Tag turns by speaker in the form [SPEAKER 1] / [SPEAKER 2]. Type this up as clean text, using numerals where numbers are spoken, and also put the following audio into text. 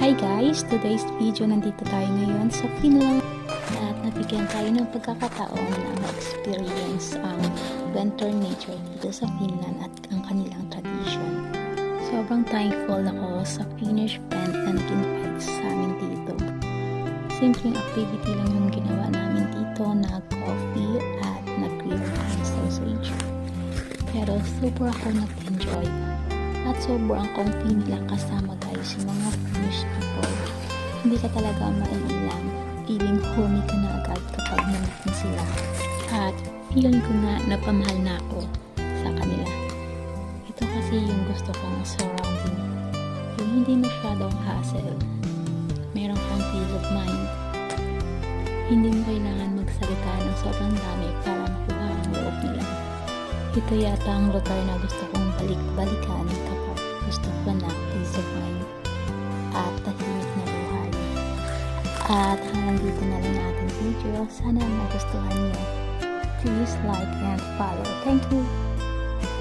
[SPEAKER 1] Hi guys! Today's video, nandito tayo ngayon sa Finland at nabigyan tayo ng pagkakataon na ma-experience ang winter nature dito sa Finland at ang kanilang tradition. Sobrang thankful ako sa Finnish friend na nag-invite sa amin dito. Simpleng activity lang yung ginawa namin dito, nag-coffee at nag-grill ng sausage. Pero super ako nag-enjoy. At sobrang comfy nila kasama guys yung mga Finnish people. Hindi ka talaga maiilang. Feeling homey ka na agad kapag namit mo sila. At feeling ko nga napamahal na ako sa kanila. Ito kasi yung gusto kong surrounding. Yung hindi masyadong hassle. Meron kang peace of mind. Hindi mo kailangan magsalita ng sobrang dami para makuha ang loob nila. Ito yata ang lugar na gusto kong balik-balikan kapag gusto ko na peace of mind at tahimik na buhay. At hanggang dito na lang ating video. Sana magustuhan niyo. Please like and follow. Thank you!